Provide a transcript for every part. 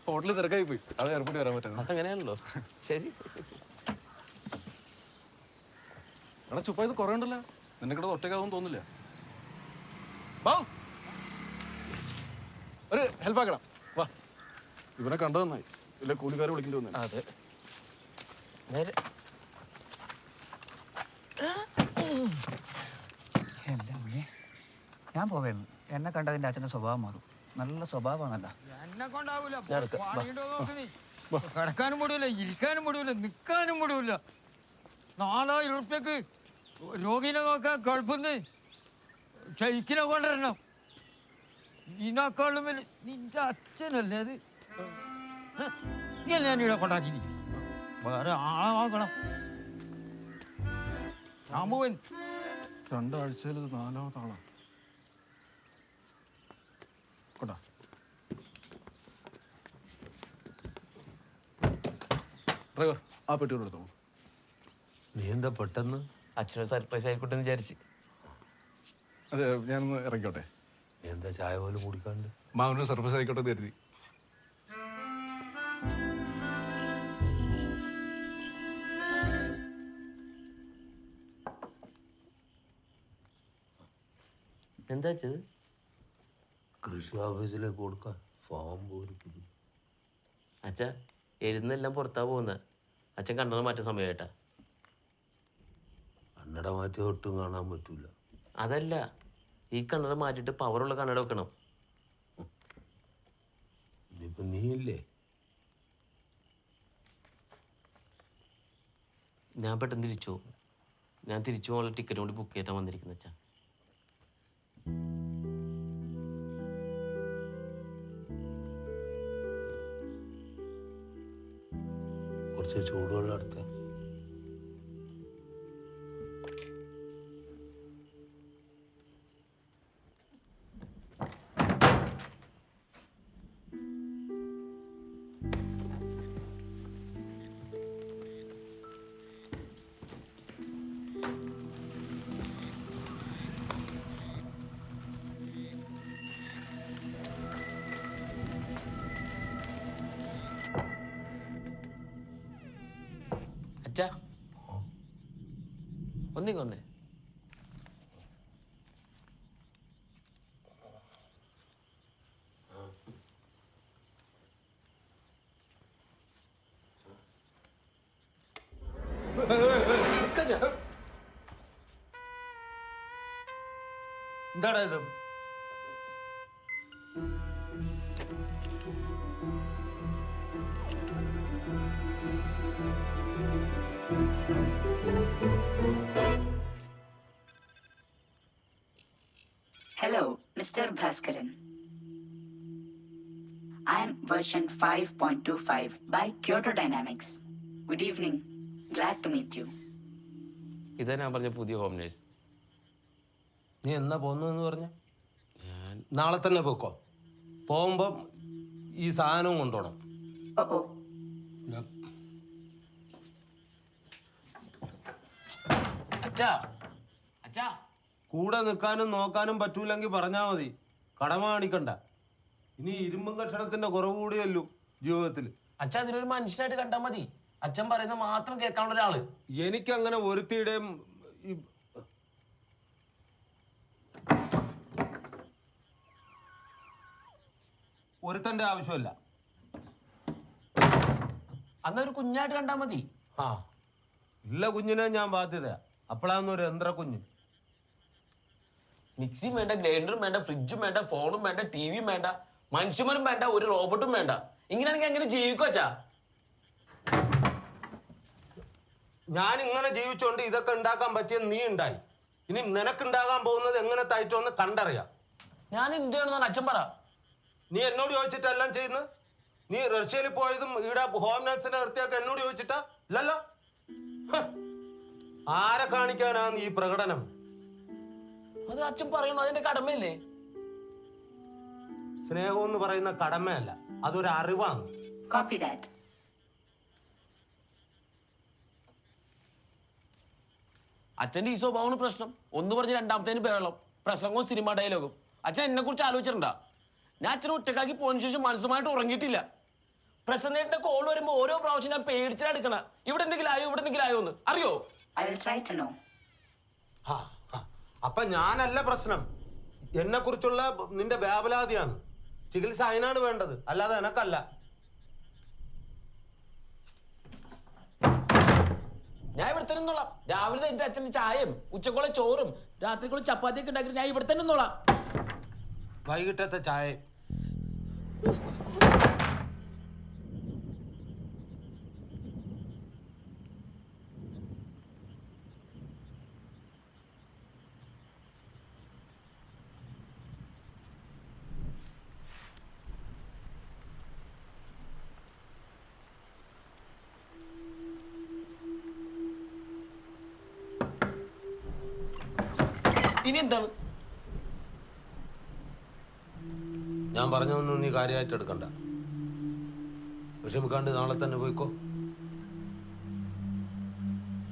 ഹോട്ടലിൽ തിരക്കായി പോയി. അത് എയർപോർട്ടിൽ വരാൻ പറ്റുന്നത്. അതങ്ങനെയാണല്ലോ. ശരി. എടാ ചുപ്പ ഇത് കുറേ ഉണ്ടല്ലോ. നിന്നെ കൂടെ ഒറ്റയ്ക്കാവും തോന്നില്ല. ഒരു ഹെൽപ്പ് ആക്കണം. വാ, ഇവനെ കണ്ടു നന്നായി. ഇല്ല കൂലിക്കാർ വിളിക്കേണ്ടി വന്നു. അതെ. നേരെ എൻ്റെ അമ്മേ, ഞാൻ പോകായിരുന്നു. എന്നെ കണ്ടതിൻ്റെ അച്ഛൻ്റെ സ്വഭാവം മാറും. നല്ല സ്വഭാവമാണല്ല. എന്നെ കൊണ്ടാവൂല. കിടക്കാനും മുടിയില്ല, ഇരിക്കാനും മുടിയില്ല, നിൽക്കാനും മുടിയില്ല. 4000 ഉറുപ്പ്യക്ക് രോഗിനെ നോക്കാൻ കുഴപ്പമെന്ന് ഷെയ്ക്കിനെ കൊണ്ടുവരണം. ഇതിനേക്കാളും വലിയ നിന്റെ അച്ഛനല്ലേ അത്? നീ അല്ലേ ഞാൻ ഇവിടെ കൊണ്ടാക്കി? വേറെ ആളെ നോക്കണം. ഞാൻ പോവൻ. 2 ആഴ്ചയിൽ ഇത് 4ാമത്തെ ആളാ. കൊണ്ടാ ഡ്രൈവർ, ആ പെട്ടിയോട് എടുത്തോ. നീ എന്താ പെട്ടെന്ന്? അച്ഛനൊരു സർപ്രൈസ് ആയിക്കോട്ടെ എന്ന് വിചാരിച്ച്. അതെ, ഞാനൊന്ന് ഇറങ്ങിക്കോട്ടെ. എന്താ ചായ പോലും കുടിക്കാണ്ട്? മാമനൊരു സർപ്രൈസ് ആയിക്കോട്ടെ എന്ന് കരുതി. എന്താ വെച്ചത്? കൃഷി ഓഫീസിലേക്ക് കൊടുക്കാൻ ഫോം പോലും. അച്ഛ എഴുന്നെല്ലാം പുറത്താ പോകുന്നത്. അച്ഛൻ കണ്ണട മാറ്റ സമയമായിട്ടാ. കണ്ണട മാറ്റി ഒട്ടും കാണാൻ പറ്റൂല. അതല്ല, ഈ കണ്ണട മാറ്റിയിട്ട് പവറുള്ള കണ്ണട വെക്കണം. ഇനിയിപ്പോ നീയില്ലേ? ഞാൻ പെട്ടെന്ന് തിരിച്ചു പോകും. ഞാൻ തിരിച്ചു പോകാനുള്ള ടിക്കറ്റ് കൊണ്ട് ബുക്ക് ചെയ്തിട്ടാണ് വന്നിരിക്കുന്നത് അച്ഛാ. കുറച്ച് ചൂടുവെള്ളം എടുത്ത. അച്ഛാ ഒന്നേ എന്താടാ ഇത്? Hello, Mr. Bhaskaran. I am version 5.25 by Kyoto Dynamics. Good evening. Glad to meet you. ഇതാ ഞാൻ പറഞ്ഞ പുതിയ ഹോം നേഴ്സ്. നീ എന്നാ പോന്നെന്ന് പറഞ്ഞ? ഞാൻ നാളെ തന്നെ പോക്കോ. പോകുമ്പോ ഈ സാധനവും കൊണ്ടുപോകണം. Oh. അച്ഛാ അച്ഛാ കൂടെ നിൽക്കാനും നോക്കാനും പറ്റൂലെങ്കിൽ പറഞ്ഞാ മതി. കടമ കാണിക്കണ്ട. ഇനി ഇരുമ്പും കഷണത്തിന്റെ കുറവ് കൂടിയല്ലോ ജീവിതത്തിൽ. അച്ഛാ അതിനൊരു മനുഷ്യനായിട്ട് കണ്ടാൽ മതി. അച്ഛൻ പറയുന്ന മാത്രം കേൾക്കാനുള്ള ഒരാള്. എനിക്കങ്ങനെ ഒരുത്തിയുടെയും ഒരുത്തന്റെ ആവശ്യമല്ല. അന്നൊരു കുഞ്ഞായിട്ട് കണ്ടാ മതി. ആ ഇല്ല കുഞ്ഞിനെ ഞാൻ ബാധ്യത. അപ്പോഴാന്ന് ഒരു യന്ത്ര കുഞ്ഞ്. മിക്സിയും വേണ്ട, ഗ്രൈൻഡറും വേണ്ട, ഫ്രിഡ്ജും വേണ്ട, ഫോണും വേണ്ട, ടിവിയും വേണ്ട, മനുഷ്യന്മാരും വേണ്ട, ഒരു റോബോട്ടും വേണ്ട. ഇങ്ങനെയാണെങ്കിൽ എങ്ങനെ ജീവിക്കും അച്ഛാ? ഞാൻ ഇങ്ങനെ ജീവിച്ചോണ്ട് ഇതൊക്കെ ഉണ്ടാക്കാൻ പറ്റിയ നീ ഉണ്ടായി. ഇനി നിനക്കുണ്ടാകാൻ പോകുന്നത് എങ്ങനത്തെ ആയിട്ടൊന്ന് കണ്ടറിയാം. ഞാൻ എന്തുവാണെന്നാണ് അച്ഛൻ പറ. നീ എന്നോട് ചോദിച്ചിട്ടെല്ലാം ചെയ്യുന്നത്? നീ റഷ്യയിൽ പോയതും ഇവിടെ ഹോം നഴ്സിനെ നിർത്തിയൊക്കെ എന്നോട് ചോദിച്ചിട്ടാ? ഇല്ലല്ലോ. ആരെ കാണിക്കാനാണ് ഈ പ്രകടനം? അത് അച്ഛൻ പറയണോ? അതിന്റെ കടമയല്ലേ? സ്നേഹം എന്ന് പറയുന്ന കടമയല്ല, അതൊരു അറിവാണ്. Copy that. അച്ഛന്റെ ഈ സ്വഭാവമാണ് പ്രശ്നം. ഒന്ന് പറഞ്ഞ് രണ്ടാമത്തേന് ബഹളം, പ്രസംഗവും സിനിമ ഡയലോഗും. അച്ഛൻ എന്നെ കുറിച്ച് ആലോചിച്ചിട്ടുണ്ടാ? ഞാൻ അച്ഛനെ ഒറ്റക്കാക്കി പോയതിനു ശേഷം മനസ്സുമായിട്ട് ഉറങ്ങിയിട്ടില്ല. പ്രസന്നേട്ടന്റെ കോൾ വരുമ്പോ ഓരോ പ്രാവശ്യം ഞാൻ പേടിച്ചാ എടുക്കണ. ഇവിടെ എന്തെങ്കിലും ആയോ എന്ന് അറിയോ? I will try to know. അപ്പൊ ഞാനല്ല പ്രശ്നം, എന്നെ കുറിച്ചുള്ള നിന്റെ വ്യാപലാതിയാണ്. ചികിത്സ അതിനാണ് വേണ്ടത്, അല്ലാതെ എനക്കല്ല. ഞാൻ ഇവിടെ തന്നെ നിന്നോളാം. രാവിലെ എന്റെ അച്ഛന്റെ ചായയും ഉച്ചക്കുള്ള ചോറും രാത്രിക്കുള്ള ചപ്പാത്തിയൊക്കെ ഉണ്ടാക്കി ഞാൻ ഇവിടെ തന്നെ നിന്നോളാം. വൈകിട്ടത്തെ ചായ ഇനി എന്താണ്? ഞാൻ പറഞ്ഞതൊന്നും നീ കാര്യമായിട്ട് എടുക്കണ്ട. വിഷമിക്കാണ്ട് നാളെ തന്നെ പോയിക്കോ.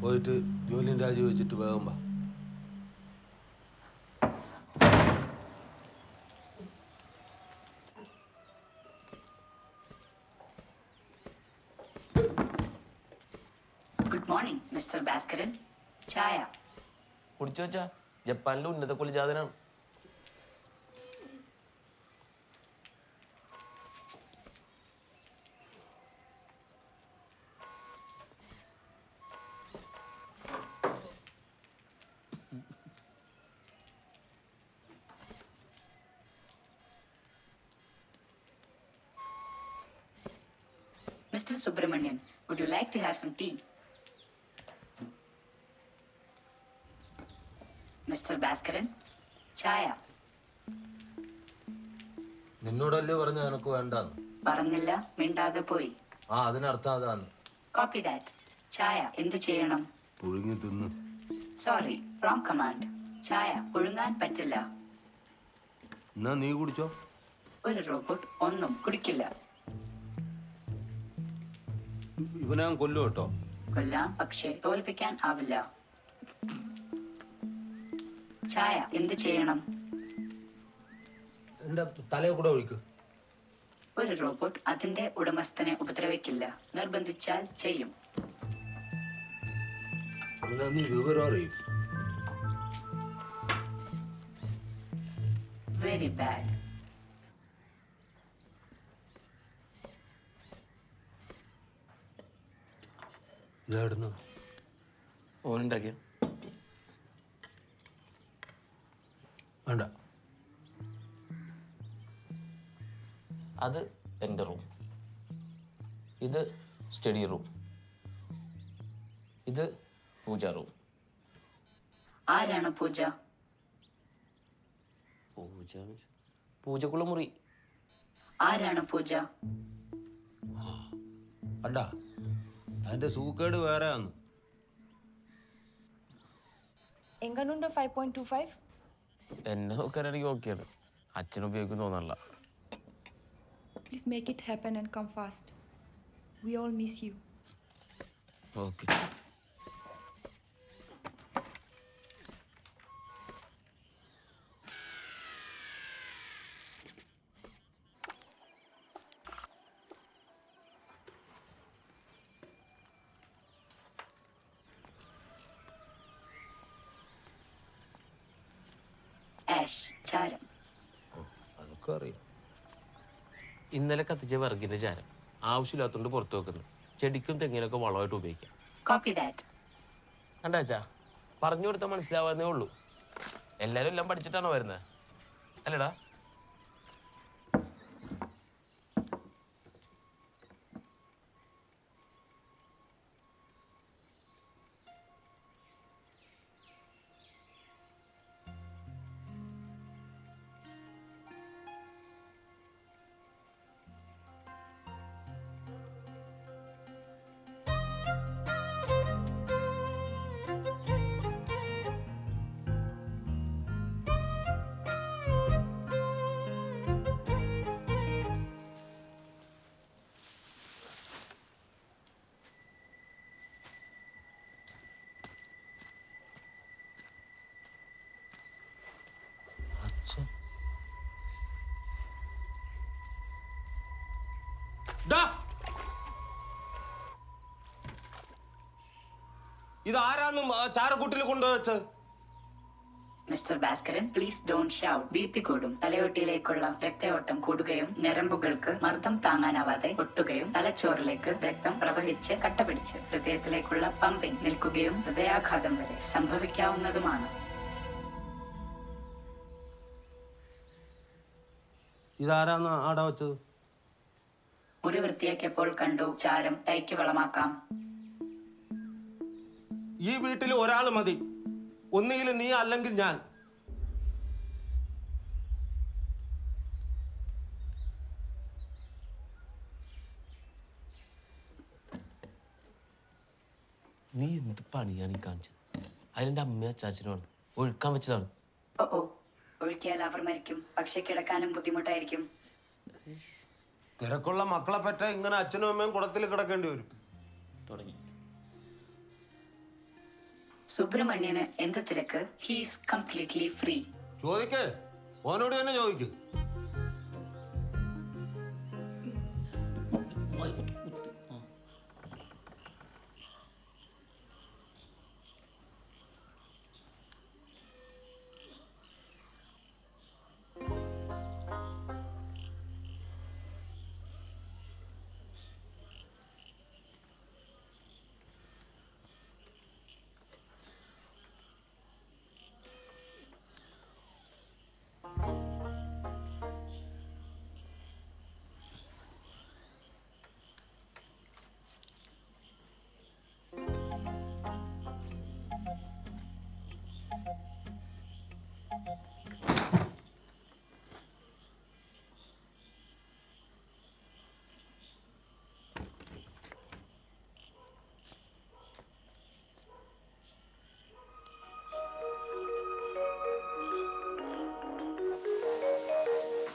പോയിട്ട് ജോലിയും രാജിവെച്ചിട്ട് വേഗം വാ. Good morning, Mr. Bhaskaran. Chaya. കുടിച്ചു വെച്ചാ ജപ്പാനിലെ ഉന്നത കുലജാതനാണ്. Mr. Subramanian, would you like to have some tea? Mr. Bhaskaran, Chaya. നിന്നോടല്ലേ പറഞ്ഞ എനക്ക് വേണ്ടാന്ന്? പറഞ്ഞില്ല, മിണ്ടാതെ പോയി. അതിനർത്ഥം അതാണ്. Copy that. Chaya, എന്ത് ചെയ്യണം? പുഴുങ്ങി തിന്ന്. Sorry, wrong command. Chaya, പുഴുങ്ങാൻ പറ്റില്ല. എന്നാ നീ കുടിച്ചോ. ഒരു റോബോട്ട് ഒന്നും കുടിക്കില്ല. ഇവനെ ഞാൻ കൊല്ലു കേട്ടോ. കൊല്ലാം, പക്ഷേ തോൽപ്പിക്കാൻ ആവില്ല. ചായ എന്ത് ചെയ്യണം? എന്റെ തലയെ കൂടെ ഒഴിക്ക്. ഒരു റോബോട്ട് അതിന്റെ ഉടമസ്ഥനെ ഉപദ്രവിക്കില്ല. നിർബന്ധിച്ചാൽ ചെയ്യും. എന്നാ നീ വിവരം അറിയും. Very bad. ഇതായിരുന്നു ഓനുണ്ടാക്കിയ വേണ്ട. അത് എൻ്റെ റൂം, ഇത് സ്റ്റഡി റൂം, ഇത് പൂജ റൂം. ആരാണ് പൂജ? പൂജക്കുള്ള മുറി. ആരാണ് പൂജ? അണ്ട അതിന്റെ സൂക്കേട് വേറെ ആണ്. എങ്ങനുണ്ട് 5.25? എന്നെ നോക്കാനാണെങ്കിൽ ഓക്കെയാണ്. അച്ഛനുപയോഗിക്കും തോന്നല്ല. Please make it happen and come fast. We all miss you. Okay. Ash, ചാരം. അതൊക്കെ അറിയാം. ഇന്നലെ കത്തിച്ച വിറകിന്റെ ചാരം ആവശ്യമില്ലാത്തോണ്ട് പുറത്തു വെക്കുന്നു. ചെടിക്കും തെങ്ങിനൊക്കെ വളമായിട്ട് ഉപയോഗിക്കാം. Copy that. കണ്ടാച്ചാ, പറഞ്ഞു കൊടുത്താൽ മനസ്സിലാവാന്നേ ഉള്ളൂ. എല്ലാരും എല്ലാം പഠിച്ചിട്ടാണോ വരുന്നത്? അല്ലടാ. ഇതാരാന്നും ചാരക്കൂട്ടിൽ കൊണ്ടുവച്ചത്? Mister Bhaskaran, please don't shout. BP കൂടും. തലയോട്ടിയിലേക്കുള്ള രക്തയോട്ടം കൂടുകയും ഞരമ്പുകൾക്ക് മർദ്ദം താങ്ങാനാവാതെ പൊട്ടുകയും തലച്ചോറിലേക്ക് രക്തം പ്രവഹിച്ച് കട്ടപിടിച്ച് ഹൃദയത്തിലേക്കുള്ള പമ്പിംഗ് നിൽക്കുകയും ഹൃദയാഘാതം വരെ സംഭവിക്കാവുന്നതുമാണ്. ഇതാരാന്ന് ആടെ വെച്ചത്? മുറി വൃത്തിയാക്കിയപ്പോൾ കണ്ടു. ചാരം തൈക്ക് വളമാക്കാം. ഈ വീട്ടിൽ ഒരാൾ മതി. ഒന്നുകിൽ നീ അല്ലെങ്കിൽ ഞാൻ. നീ എന്ത് പണിയാണ് ഈ കാണിച്ചത്? അതിലെന്റെ അമ്മയും അച്ചാച്ചനുമാണ് ഒഴുക്കാൻ വെച്ചതാണ്. ഓ ഒഴുക്കിയാൽ അവർ മരിക്കും. പക്ഷെ കിടക്കാനും ബുദ്ധിമുട്ടായിരിക്കും. തിരക്കുള്ള മക്കളെ പറ്റ ഇങ്ങനെ അച്ഛനും അമ്മയും കുടത്തിൽ കിടക്കേണ്ടി വരും. തുടങ്ങി. സുബ്രഹ്മണ്യന് എന്ത് തിരക്ക്? He's completely free. ചോദിക്കേ, ഓനോട് തന്നെ ചോദിക്കും.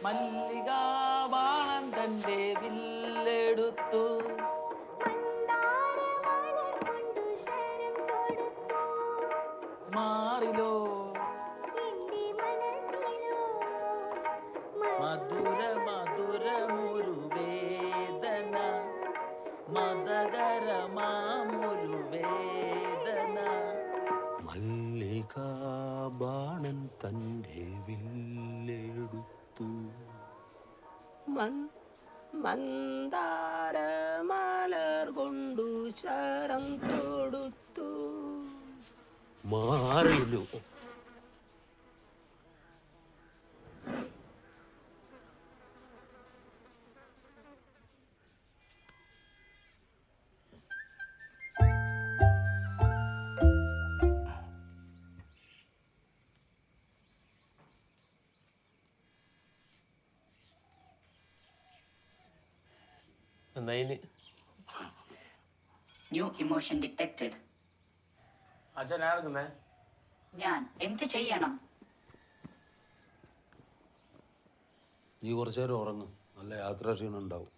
മല്ലികാബാണൻ തന്റെ വില്ലെടുത്തു. മാറിലോ മധുര മധുരമൊരു വേദന, മതകരമാമൊരു വേദന. മല്ലികാബാണൻ തന്റെ വില്ലെടുത്തു. മന്ദാരമലർ കൊണ്ടു ശരം തൊടുത്തു. മാറിലോ എന്തായിന്? New emotion detected. അച്ഛനായിരുന്നേ. ഞാൻ എന്ത് ചെയ്യണം? നീ കുറച്ചേരം ഉറങ്ങും. നല്ല യാത്രാക്ഷീണം ഉണ്ടാവും.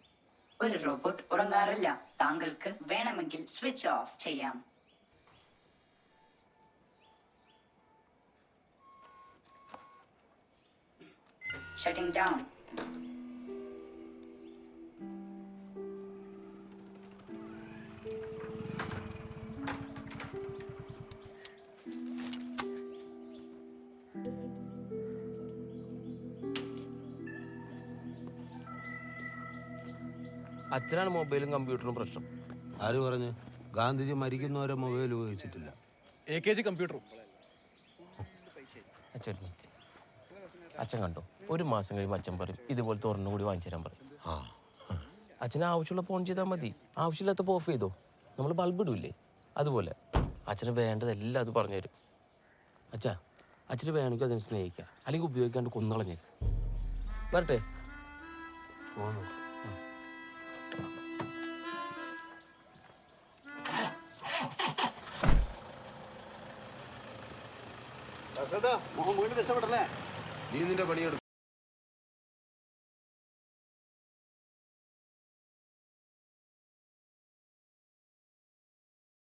ഒരു റോബോട്ട് ഉറങ്ങാറില്ല. താങ്കൾക്ക് വേണമെങ്കിൽ സ്വിച്ച് ഓഫ് ചെയ്യാം. Shooting down. അച്ഛനാണ് മൊബൈലും കമ്പ്യൂട്ടറും പ്രശ്നം. ആര് പറഞ്ഞു? ഗാന്ധിജി മരിക്കുന്നവരെ മൊബൈൽ ഉപയോഗിച്ചിട്ടില്ല. AKG കമ്പ്യൂട്ടറും. അച്ഛൻ അച്ഛൻ കണ്ടോ, ഒരു മാസം കഴിയുമ്പോൾ അച്ഛൻ പറയും ഇതുപോലത്തെ ഒരെണ്ണം കൂടി വാങ്ങിച്ചു തരാൻ പറയും. അച്ഛന് ആവശ്യമുള്ള ഫോൺ ചെയ്താൽ മതി, ആവശ്യമില്ലാത്തപ്പോൾ ഓഫ് ചെയ്തോ. നമ്മൾ ബൾബ് ഇടൂല്ലേ, അതുപോലെ അച്ഛന് വേണ്ടതെല്ലാം അത് പറഞ്ഞു തരും. അച്ഛാ, അച്ഛന് വേണമെങ്കിൽ അതിനെ സ്നേഹിക്കുക, അല്ലെങ്കിൽ ഉപയോഗിക്കാണ്ട് കൊന്നളഞ്ഞ് വരട്ടെ. രക്ഷപ്പെട്ടല്ലേ? നീ നിന്റെ പണിയെടുക്കും.